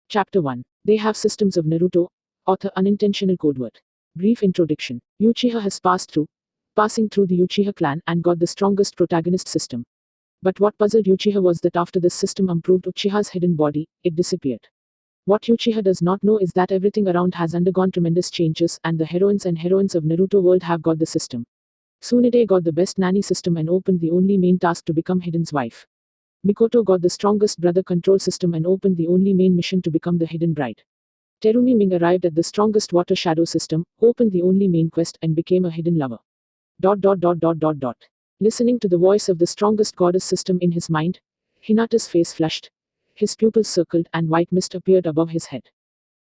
Chapter 1. They have systems of Naruto. Author unintentional code word. Brief introduction. Uchiha has passing through the Uchiha clan and got the strongest protagonist system. But what puzzled Uchiha was that after this system improved Uchiha's hidden body, it disappeared. What Uchiha does not know is that everything around has undergone tremendous changes and the heroines and heroines of Naruto world have got the system. Tsunade got the best nanny system and opened the only main task to become Hidden's wife. Mikoto got the strongest brother control system and opened the only main mission to become the hidden bride. Terumi Ming arrived at the strongest water shadow system, opened the only main quest and became a hidden lover. Listening to the voice of the strongest goddess system in his mind, Hinata's face flushed, his pupils circled and white mist appeared above his head.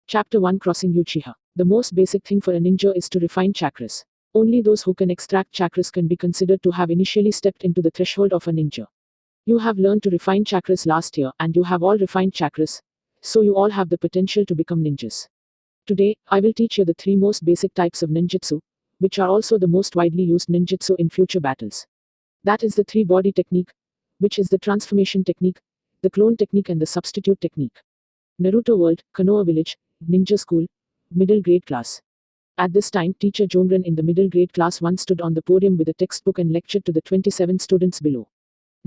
Chapter 1. Crossing Uchiha. The most basic thing for a ninja is to refine chakras. Only those who can extract chakras can be considered to have initially stepped into the threshold of a ninja. You have learned to refine chakras last year and you have all refined chakras, so you all have the potential to become ninjas. Today, I will teach you the 3 most basic types of ninjutsu, which are also the most widely used ninjutsu in future battles. That is the 3-body technique, which is the transformation technique, the clone technique and the substitute technique. Naruto World, Konoha Village, Ninja School, Middle Grade Class. At this time, teacher Jongren in the middle grade class 1 stood on the podium with a textbook and lectured to the 27 students below.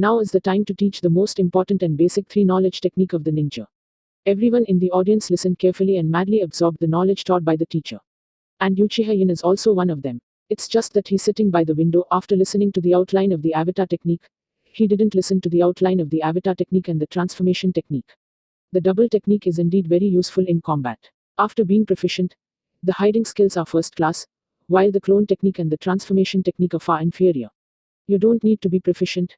Now is the time to teach the most important and basic 3 knowledge technique of the ninja. Everyone in the audience listened carefully and madly absorbed the knowledge taught by the teacher. And Uchiha Yin is also one of them. It's just that he's sitting by the window after listening to the outline of the avatar technique. He didn't listen to the outline of the avatar technique and the transformation technique. The double technique is indeed very useful in combat. After being proficient, the hiding skills are first class, while the clone technique and the transformation technique are far inferior. You don't need to be proficient,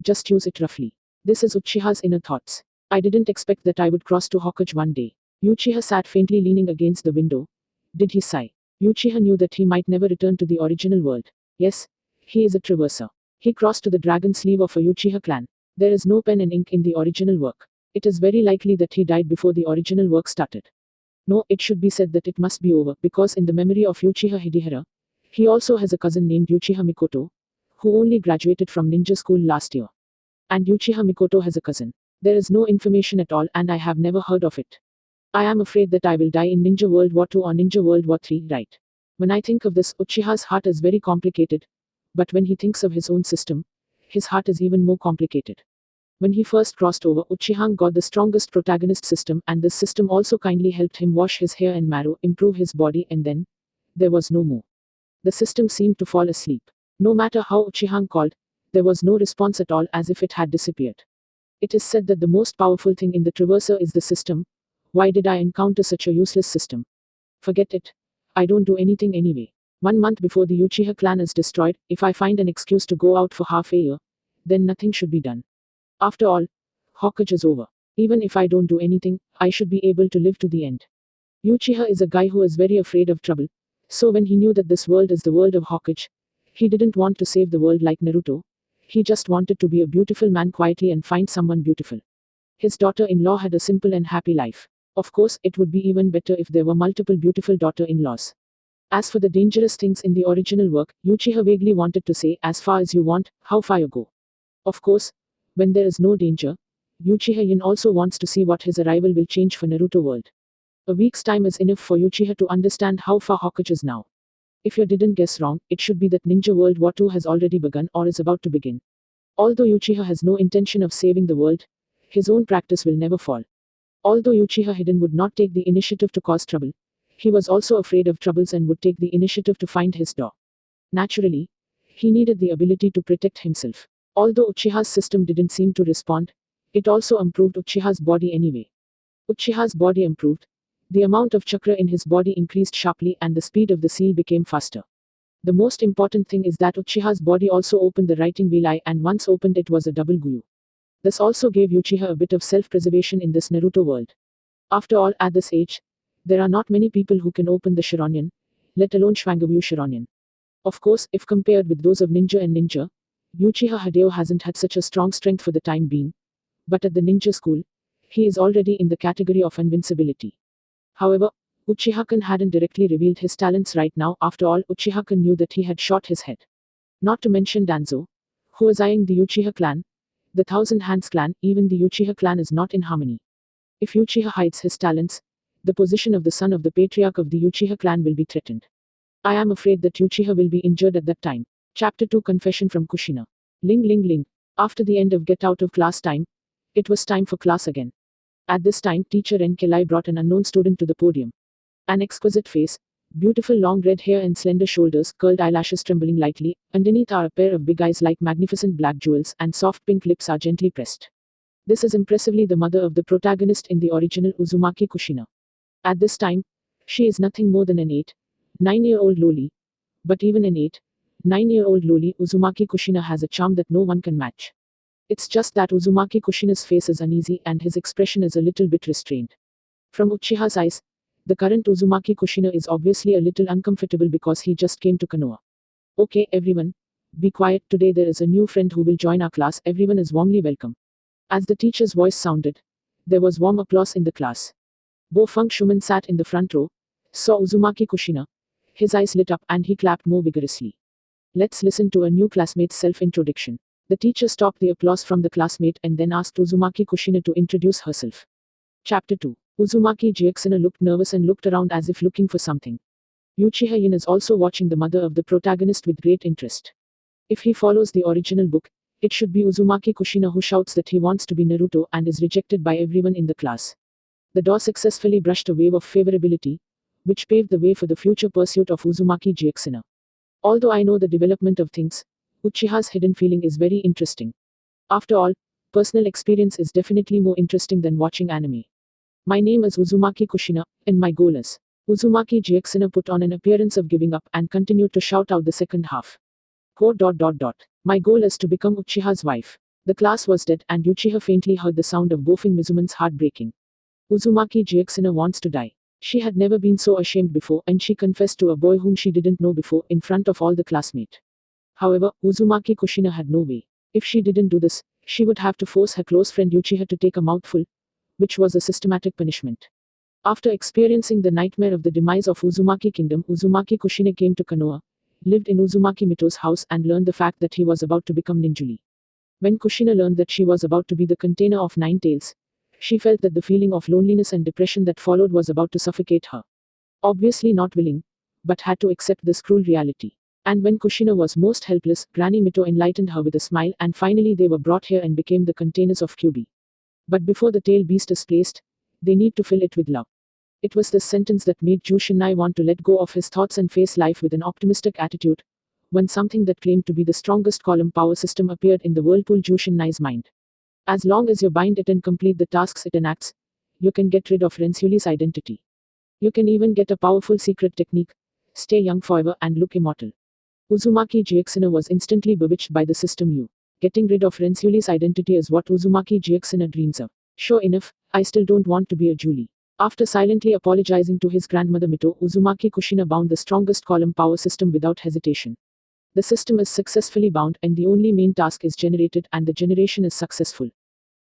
just use it roughly. This is Uchiha's inner thoughts. I didn't expect that I would cross to Hokage one day. Uchiha sat faintly leaning against the window. Did he sigh? Uchiha knew that he might never return to the original world. Yes, he is a traverser. He crossed to the dragon sleeve of a Uchiha clan. There is no pen and ink in the original work. It is very likely that he died before the original work started. No, it should be said that it must be over, because in the memory of Uchiha Hidehara, he also has a cousin named Uchiha Mikoto, who only graduated from ninja school last year. And Uchiha Mikoto has a cousin. There is no information at all and I have never heard of it. I am afraid that I will die in Ninja World War II or Ninja World War III, right? When I think of this, Uchiha's heart is very complicated. But when he thinks of his own system, his heart is even more complicated. When he first crossed over, Uchiha got the strongest protagonist system and this system also kindly helped him wash his hair and marrow, improve his body and then, there was no more. The system seemed to fall asleep. No matter how Uchiha called, there was no response at all as if it had disappeared. It is said that the most powerful thing in the traverser is the system. Why did I encounter such a useless system? Forget it. I don't do anything anyway. 1 month before the Uchiha clan is destroyed, if I find an excuse to go out for half a year, then nothing should be done. After all, Hokage is over. Even if I don't do anything, I should be able to live to the end. Uchiha is a guy who is very afraid of trouble. So when he knew that this world is the world of Hokage, he didn't want to save the world like Naruto. He just wanted to be a beautiful man quietly and find someone beautiful. His daughter-in-law had a simple and happy life. Of course, it would be even better if there were multiple beautiful daughter-in-laws. As for the dangerous things in the original work, Uchiha vaguely wanted to say, as far as you want, how far you go. Of course, when there is no danger, Uchiha Yin also wants to see what his arrival will change for Naruto world. A week's time is enough for Uchiha to understand how far Hokage is now. If you didn't guess wrong, it should be that Ninja World War II has already begun or is about to begin. Although Uchiha has no intention of saving the world, his own practice will never fall. Although Uchiha Hidden would not take the initiative to cause trouble, he was also afraid of troubles and would take the initiative to find his door. Naturally, he needed the ability to protect himself. Although Uchiha's system didn't seem to respond, it also improved Uchiha's body anyway. Uchiha's body improved. The amount of chakra in his body increased sharply and the speed of the seal became faster. The most important thing is that Uchiha's body also opened the writing wheel eye and once opened it was a double guyu. This also gave Uchiha a bit of self-preservation in this Naruto world. After all, at this age, there are not many people who can open the Sharingan, let alone Shwangavu Sharingan. Of course, if compared with those of ninja and ninja, Uchiha Hideo hasn't had such a strong strength for the time being. But at the ninja school, he is already in the category of invincibility. However, Uchiha-kun hadn't directly revealed his talents right now. After all, Uchiha-kun knew that he had shot his head. Not to mention Danzo, who is eyeing the Uchiha clan, the Thousand Hands clan. Even the Uchiha clan is not in harmony. If Uchiha hides his talents, the position of the son of the patriarch of the Uchiha clan will be threatened. I am afraid that Uchiha will be injured at that time. Chapter 2 Confession from Kushina. Ling ling ling. After the end of get out of class time, it was time for class again. At this time, teacher Enkelai brought an unknown student to the podium. An exquisite face, beautiful long red hair and slender shoulders, curled eyelashes trembling lightly, underneath are a pair of big eyes like magnificent black jewels, and soft pink lips are gently pressed. This is impressively the mother of the protagonist in the original Uzumaki Kushina. At this time, she is nothing more than an 9-year-old loli. But even an 9-year-old loli, Uzumaki Kushina has a charm that no one can match. It's just that Uzumaki Kushina's face is uneasy and his expression is a little bit restrained. From Uchiha's eyes, the current Uzumaki Kushina is obviously a little uncomfortable because he just came to Konoha. Okay, everyone, be quiet. Today there is a new friend who will join our class. Everyone is warmly welcome. As the teacher's voice sounded, there was warm applause in the class. Bo Feng Shuman sat in the front row, saw Uzumaki Kushina. His eyes lit up and he clapped more vigorously. Let's listen to a new classmate's self-introduction. The teacher stopped the applause from the classmate and then asked Uzumaki Kushina to introduce herself. Chapter 2. Uzumaki Gyuksuna looked nervous and looked around as if looking for something. Uchiha Yin is also watching the mother of the protagonist with great interest. If he follows the original book, it should be Uzumaki Kushina who shouts that he wants to be Naruto and is rejected by everyone in the class. The door successfully brushed a wave of favorability, which paved the way for the future pursuit of Uzumaki Gyuksuna. Although I know the development of things, Uchiha's hidden feeling is very interesting. After all, personal experience is definitely more interesting than watching anime. My name is Uzumaki Kushina, and my goal is. Uzumaki Gyuksuna put on an appearance of giving up and continued to shout out the second half. My goal is to become Uchiha's wife. The class was dead and Uchiha faintly heard the sound of Bofeng Mizuman's heart breaking. Uzumaki Gyuksuna wants to die. She had never been so ashamed before and she confessed to a boy whom she didn't know before in front of all the classmates. However, Uzumaki Kushina had no way. If she didn't do this, she would have to force her close friend Uchiha to take a mouthful, which was a systematic punishment. After experiencing the nightmare of the demise of Uzumaki Kingdom, Uzumaki Kushina came to Konoha, lived in Uzumaki Mito's house and learned the fact that he was about to become ninjuli. When Kushina learned that she was about to be the container of 9 tails, she felt that the feeling of loneliness and depression that followed was about to suffocate her. Obviously not willing, but had to accept this cruel reality. And when Kushina was most helpless, Granny Mito enlightened her with a smile and finally they were brought here and became the containers of Kyubi. But before the tail beast is placed, they need to fill it with love. It was this sentence that made Jushinai want to let go of his thoughts and face life with an optimistic attitude, when something that claimed to be the strongest column power system appeared in the whirlpool Jushinai's mind. As long as you bind it and complete the tasks it enacts, you can get rid of Rensuli's identity. You can even get a powerful secret technique, stay young forever and look immortal. Uzumaki Gyuksuna was instantly bewitched by the system. Getting rid of Rensuli's identity is what Uzumaki Gyuksuna dreams of. Sure enough, I still don't want to be a Julie. After silently apologizing to his grandmother Mito, Uzumaki Kushina bound the strongest column power system without hesitation. The system is successfully bound and the only main task is generated and the generation is successful.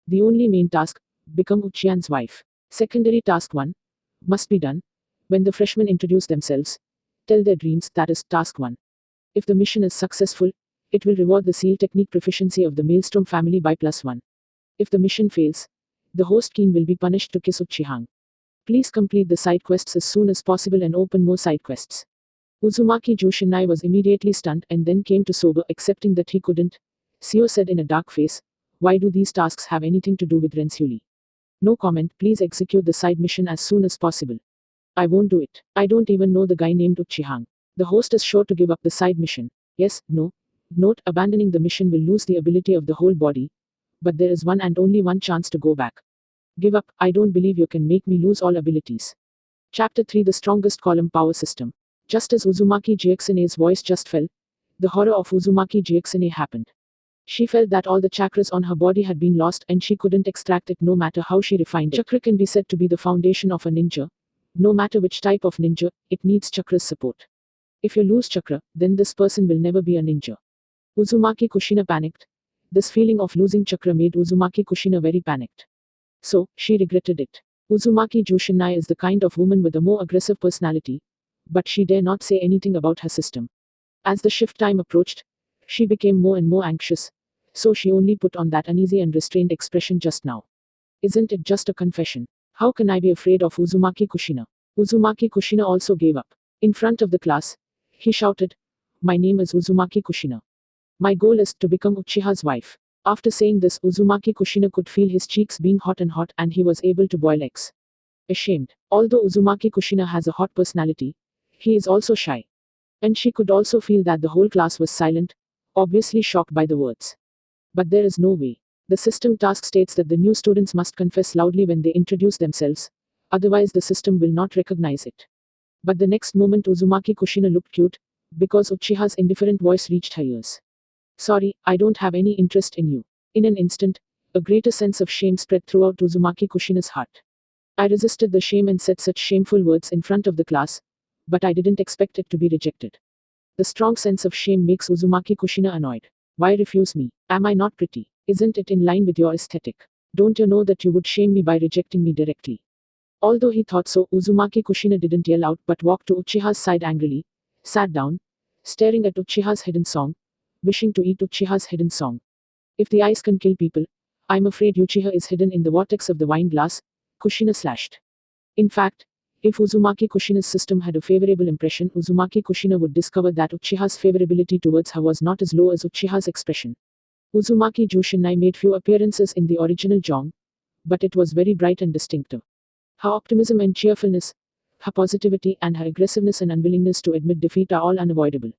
The only main task, become Uchihan's wife. Secondary task 1, must be done. When the freshmen introduce themselves, tell their dreams, that is task 1. If the mission is successful, it will reward the seal technique proficiency of the Maelstrom family by +1. If the mission fails, the host king will be punished to kiss Uchiha. Please complete the side quests as soon as possible and open more side quests. Uzumaki Jushinai was immediately stunned and then came to sober, accepting that he couldn't. Seo said in a dark face, why do these tasks have anything to do with Rensuli? No comment, please execute the side mission as soon as possible. I won't do it. I don't even know the guy named Uchiha. The host is sure to give up the side mission. Yes, no. Note, abandoning the mission will lose the ability of the whole body. But there is one and only one chance to go back. Give up, I don't believe you can make me lose all abilities. Chapter 3 The Strongest Column Power System. Just as Uzumaki Gyuksune's voice just fell, the horror of Uzumaki Gyuksune happened. She felt that all the chakras on her body had been lost and she couldn't extract it no matter how she refined it. Chakra can be said to be the foundation of a ninja. No matter which type of ninja, it needs chakra's support. If you lose chakra, then this person will never be a ninja. Uzumaki Kushina panicked. This feeling of losing chakra made Uzumaki Kushina very panicked. So, she regretted it. Uzumaki Jushinai is the kind of woman with a more aggressive personality, but she dare not say anything about her system. As the shift time approached, she became more and more anxious, so she only put on that uneasy and restrained expression just now. Isn't it just a confession? How can I be afraid of Uzumaki Kushina? Uzumaki Kushina also gave up. In front of the class, he shouted, "My name is Uzumaki Kushina. My goal is to become Uchiha's wife." After saying this, Uzumaki Kushina could feel his cheeks being hot and he was able to boil eggs. Ashamed. Although Uzumaki Kushina has a hot personality, he is also shy. And she could also feel that the whole class was silent, obviously shocked by the words. But there is no way. The system task states that the new students must confess loudly when they introduce themselves, otherwise the system will not recognize it. But the next moment Uzumaki Kushina looked cute, because Uchiha's indifferent voice reached her ears. "Sorry, I don't have any interest in you." In an instant, a greater sense of shame spread throughout Uzumaki Kushina's heart. "I resisted the shame and said such shameful words in front of the class, but I didn't expect it to be rejected." The strong sense of shame makes Uzumaki Kushina annoyed. "Why refuse me? Am I not pretty? Isn't it in line with your aesthetic? Don't you know that you would shame me by rejecting me directly?" Although he thought so, Uzumaki Kushina didn't yell out but walked to Uchiha's side angrily, sat down, staring at Uchiha's hidden song, wishing to eat Uchiha's hidden song. "If the ice can kill people, I'm afraid Uchiha is hidden in the vortex of the wine glass," Kushina slashed. In fact, if Uzumaki Kushina's system had a favorable impression, Uzumaki Kushina would discover that Uchiha's favorability towards her was not as low as Uchiha's expression. Uzumaki Jushinai made few appearances in the original Jong, but it was very bright and distinctive. Her optimism and cheerfulness, her positivity and her aggressiveness and unwillingness to admit defeat are all unavoidable.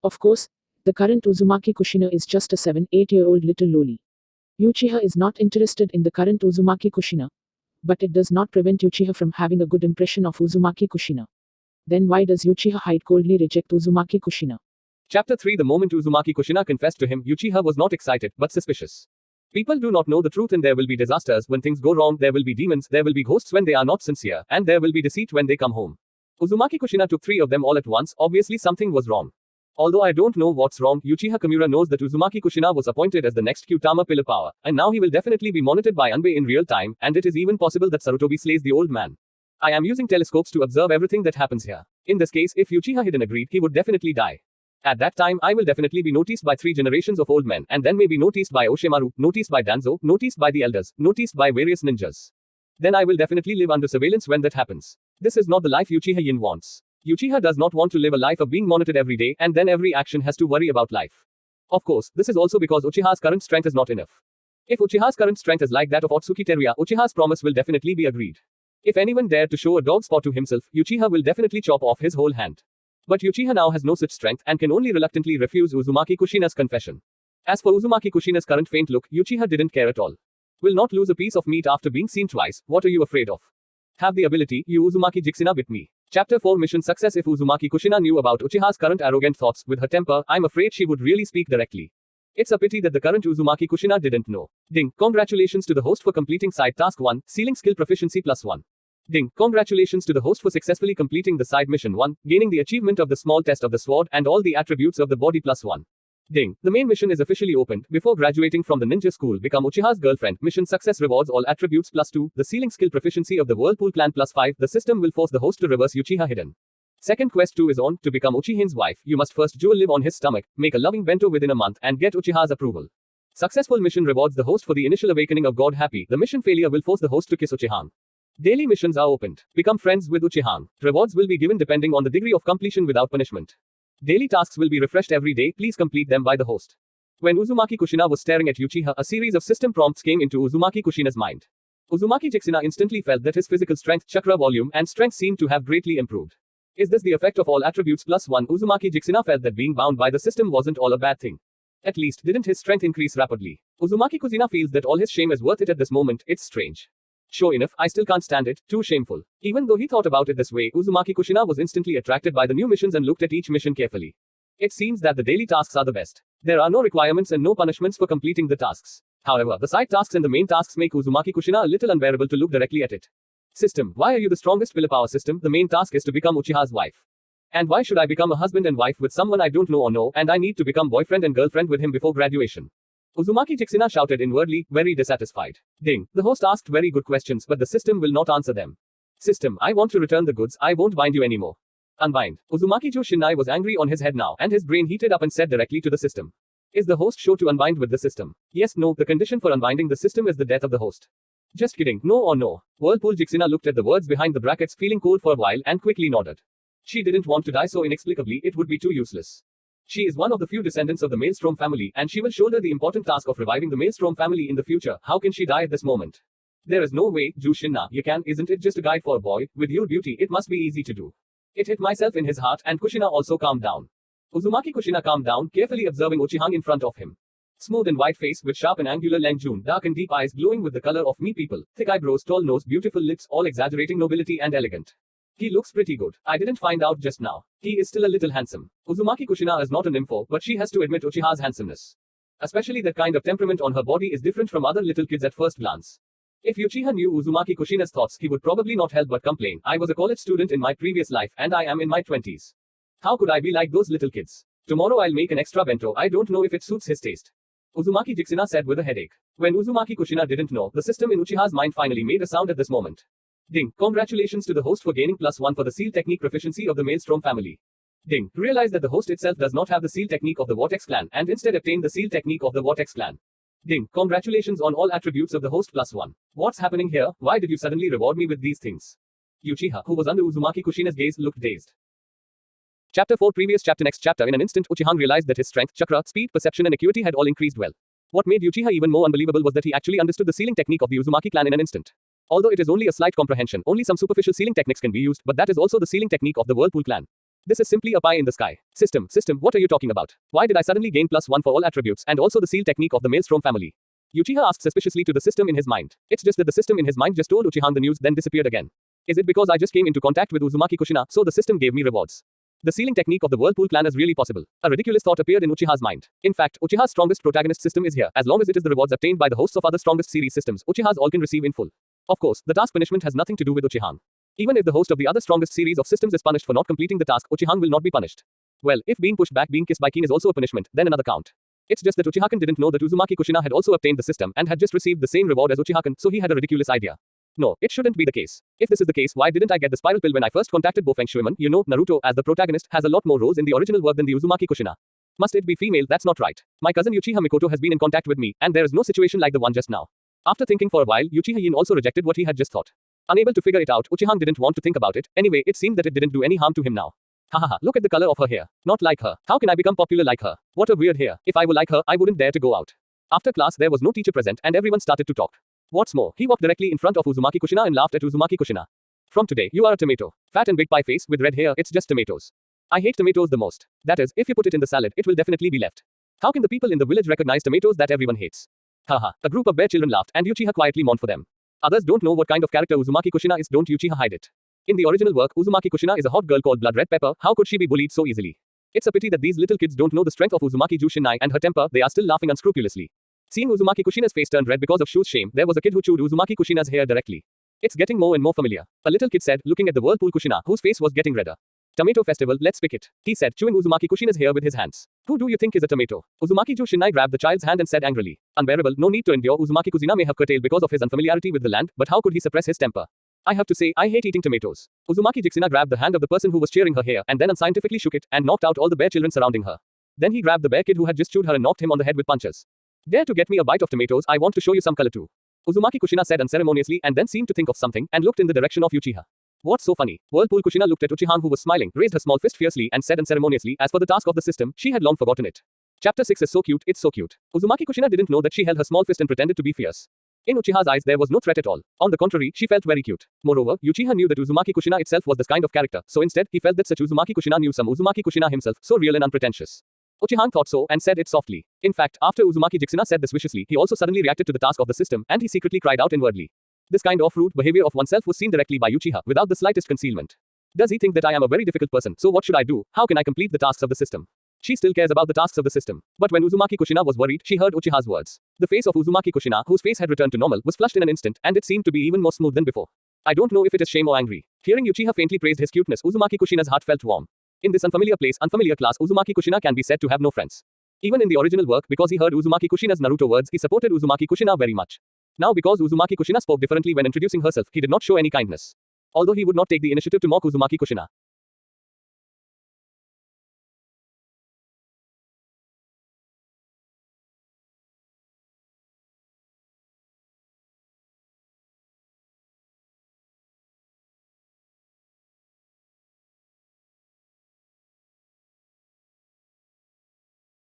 Of course, the current Uzumaki Kushina is just a 7-8-year-old little loli. Uchiha is not interested in the current Uzumaki Kushina, but it does not prevent Uchiha from having a good impression of Uzumaki Kushina. Then why does Uchiha hide coldly reject Uzumaki Kushina? Chapter 3 The moment Uzumaki Kushina confessed to him, Uchiha was not excited, but suspicious. People do not know the truth and there will be disasters when things go wrong, there will be demons, there will be ghosts when they are not sincere, and there will be deceit when they come home. Uzumaki Kushina took 3 of them all at once, obviously something was wrong. Although I don't know what's wrong, Uchiha Kimura knows that Uzumaki Kushina was appointed as the next Kyutama pillar power, and now he will definitely be monitored by Anbei in real time, and it is even possible that Sarutobi slays the old man. I am using telescopes to observe everything that happens here. In this case, if Uchiha hidden agreed, he would definitely die. At that time, I will definitely be noticed by 3 generations of old men, and then maybe noticed by Oshemaru, noticed by Danzo, noticed by the elders, noticed by various ninjas. Then I will definitely live under surveillance when that happens. This is not the life Uchiha Yin wants. Uchiha does not want to live a life of being monitored every day, and then every action has to worry about life. Of course, this is also because Uchiha's current strength is not enough. If Uchiha's current strength is like that of Otsuki Teruya, Uchiha's promise will definitely be agreed. If anyone dared to show a dog spot to himself, Uchiha will definitely chop off his whole hand. But Uchiha now has no such strength and can only reluctantly refuse Uzumaki Kushina's confession. As for Uzumaki Kushina's current faint look, Uchiha didn't care at all. Will not lose a piece of meat after being seen twice, what are you afraid of? Have the ability, you Uzumaki Jixina bit me. Chapter 4 Mission Success If Uzumaki Kushina knew about Uchiha's current arrogant thoughts, with her temper, I'm afraid she would really speak directly. It's a pity that the current Uzumaki Kushina didn't know. Ding, congratulations to the host for completing side task 1, sealing skill proficiency +1. Ding, congratulations to the host for successfully completing the side mission 1, gaining the achievement of the small test of the sword and all the attributes of the body +1. Ding, the main mission is officially opened. Before graduating from the ninja school, become Uchiha's girlfriend. Mission success rewards all attributes +2, the sealing skill proficiency of the Whirlpool clan +5, the system will force the host to reverse Uchiha hidden. Second quest 2 is on, to become Uchihin's wife, you must first jewel live on his stomach, make a loving bento within a month, and get Uchiha's approval. Successful mission rewards the host for the initial awakening of God happy, the mission failure will force the host to kiss Uchiha. Daily missions are opened. Become friends with Uchiha. Rewards will be given depending on the degree of completion without punishment. Daily tasks will be refreshed every day, please complete them by the host. When Uzumaki Kushina was staring at Uchiha, a series of system prompts came into Uzumaki Kushina's mind. Uzumaki Jixina instantly felt that his physical strength, chakra volume, and strength seemed to have greatly improved. Is this the effect of all attributes +1? Uzumaki Jixina felt that being bound by the system wasn't all a bad thing. At least, didn't his strength increase rapidly? Uzumaki Kushina feels that all his shame is worth it at this moment, it's strange. Sure enough, I still can't stand it, too shameful. Even though he thought about it this way, Uzumaki Kushina was instantly attracted by the new missions and looked at each mission carefully. It seems that the daily tasks are the best. There are no requirements and no punishments for completing the tasks. However, the side tasks and the main tasks make Uzumaki Kushina a little unbearable to look directly at it. System, why are you the strongest pillar power system? The main task is to become Uchiha's wife. And why should I become a husband and wife with someone I don't know or know, and I need to become boyfriend and girlfriend with him before graduation? Uzumaki Jixina shouted inwardly, very dissatisfied. Ding, the host asked very good questions, but the system will not answer them. System, I want to return the goods, I won't bind you anymore. Unbind. Uzumaki Jushinai was angry on his head now, and his brain heated up and said directly to the system. Is the host sure to unbind with the system? Yes, no, the condition for unbinding the system is the death of the host. Just kidding, no or no. Whirlpool Jixina looked at the words behind the brackets, feeling cold for a while, and quickly nodded. She didn't want to die so inexplicably, it would be too useless. She is one of the few descendants of the Maelstrom family, and she will shoulder the important task of reviving the Maelstrom family in the future. How can she die at this moment? There is no way, Jushinna, you can, isn't it just a guide for a boy? With your beauty, it must be easy to do. It hit myself in his heart, and Kushina also calmed down. Uzumaki Kushina calmed down, carefully observing Uchihang in front of him. Smooth and white face with sharp and angular Lengjun, dark and deep eyes glowing with the color of me people, thick eyebrows, tall nose, beautiful lips, all exaggerating nobility and elegant. He looks pretty good. I didn't find out just now. He is still a little handsome. Uzumaki Kushina is not a nympho, but she has to admit Uchiha's handsomeness. Especially that kind of temperament on her body is different from other little kids at first glance. If Uchiha knew Uzumaki Kushina's thoughts, he would probably not help but complain. I was a college student in my previous life, and I am in my 20s. How could I be like those little kids? Tomorrow I'll make an extra bento. I don't know if it suits his taste. Uzumaki Jixina said with a headache. When Uzumaki Kushina didn't know, the system in Uchiha's mind finally made a sound at this moment. Ding. Congratulations to the host for gaining +1 for the seal technique proficiency of the Maelstrom family. Ding. Realize that the host itself does not have the seal technique of the Vortex clan, and instead obtained the seal technique of the Vortex clan. Ding. Congratulations on all attributes of the host +1. What's happening here? Why did you suddenly reward me with these things? Uchiha, who was under Uzumaki Kushina's gaze, looked dazed. Chapter 4 Previous chapter Next chapter. In an instant, Uchihang realized that his strength, chakra, speed, perception and acuity had all increased well. What made Uchiha even more unbelievable was that he actually understood the sealing technique of the Uzumaki clan in an instant. Although it is only a slight comprehension, only some superficial sealing techniques can be used, but that is also the sealing technique of the Whirlpool clan. This is simply a pie in the sky. System, what are you talking about? Why did I suddenly gain +1 for all attributes, and also the seal technique of the Maelstrom family? Uchiha asked suspiciously to the system in his mind. It's just that the system in his mind just told Uchihang the news, then disappeared again. Is it because I just came into contact with Uzumaki Kushina, so the system gave me rewards? The sealing technique of the Whirlpool clan is really possible. A ridiculous thought appeared in Uchiha's mind. In fact, Uchiha's strongest protagonist system is here. As long as it is the rewards obtained by the hosts of other strongest series systems, Uchiha's all can receive in full. Of course, the task punishment has nothing to do with Uchihang. Even if the host of the other strongest series of systems is punished for not completing the task, Uchihang will not be punished. Well, if being pushed back, being kissed by Kin is also a punishment, then another count. It's just that Uchihakan didn't know that Uzumaki Kushina had also obtained the system and had just received the same reward as Uchihakan, so he had a ridiculous idea. No, it shouldn't be the case. If this is the case, why didn't I get the spiral pill when I first contacted Bofeng Shuiman? You know, Naruto, as the protagonist, has a lot more roles in the original work than the Uzumaki Kushina. Must it be female? That's not right. My cousin Uchiha Mikoto has been in contact with me, and there is no situation like the one just now. After thinking for a while, Uchiha Yin also rejected what he had just thought. Unable to figure it out, Uchihang didn't want to think about it. Anyway, it seemed that it didn't do any harm to him now. Hahaha, look at the color of her hair. Not like her. How can I become popular like her? What a weird hair. If I were like her, I wouldn't dare to go out. After class, there was no teacher present, and everyone started to talk. What's more, he walked directly in front of Uzumaki Kushina and laughed at Uzumaki Kushina. From today, you are a tomato. Fat and big pie face with red hair, it's just tomatoes. I hate tomatoes the most. That is, if you put it in the salad, it will definitely be left. How can the people in the village recognize tomatoes that everyone hates? Haha, a group of bear children laughed, and Uchiha quietly mourned for them. Others don't know what kind of character Uzumaki Kushina is, don't Uchiha hide it. In the original work, Uzumaki Kushina is a hot girl called Blood Red Pepper. How could she be bullied so easily? It's a pity that these little kids don't know the strength of Uzumaki Jushinai and her temper, they are still laughing unscrupulously. Seeing Uzumaki Kushina's face turned red because of Shu's shame, there was a kid who chewed Uzumaki Kushina's hair directly. It's getting more and more familiar. A little kid said, looking at the Whirlpool Kushina, whose face was getting redder. Tomato festival, let's pick it. He said, chewing Uzumaki Kushina's hair with his hands. Who do you think is a tomato? Uzumaki Jushinai grabbed the child's hand and said angrily. Unbearable, no need to endure. Uzumaki Kushina may have curtailed because of his unfamiliarity with the land, but how could he suppress his temper? I have to say, I hate eating tomatoes. Uzumaki Jixina grabbed the hand of the person who was cheering her hair and then unscientifically shook it and knocked out all the bear children surrounding her. Then he grabbed the bear kid who had just chewed her and knocked him on the head with punches. Dare to get me a bite of tomatoes, I want to show you some color too. Uzumaki Kushina said unceremoniously and then seemed to think of something and looked in the direction of Uchiha. What's so funny? Whirlpool Kushina looked at Uchihang who was smiling, raised her small fist fiercely and said unceremoniously, as for the task of the system, she had long forgotten it. Chapter 6 is so cute, it's so cute. Uzumaki Kushina didn't know that she held her small fist and pretended to be fierce. In Uchiha's eyes there was no threat at all. On the contrary, she felt very cute. Moreover, Uchiha knew that Uzumaki Kushina itself was this kind of character, so instead, he felt that such Uzumaki Kushina knew some Uzumaki Kushina himself, so real and unpretentious. Uchihang thought so and said it softly. In fact, after Uzumaki Jixina said this viciously, he also suddenly reacted to the task of the system, and he secretly cried out inwardly. This kind of rude behavior of oneself was seen directly by Uchiha, without the slightest concealment. Does he think that I am a very difficult person, so what should I do? How can I complete the tasks of the system? She still cares about the tasks of the system. But when Uzumaki Kushina was worried, she heard Uchiha's words. The face of Uzumaki Kushina, whose face had returned to normal, was flushed in an instant, and it seemed to be even more smooth than before. I don't know if it is shame or angry. Hearing Uchiha faintly praised his cuteness, Uzumaki Kushina's heart felt warm. In this unfamiliar place, unfamiliar class, Uzumaki Kushina can be said to have no friends. Even in the original work, because he heard Uzumaki Kushina's Naruto words, he supported Uzumaki Kushina very much. Now because Uzumaki Kushina spoke differently when introducing herself, he did not show any kindness. Although he would not take the initiative to mock Uzumaki Kushina.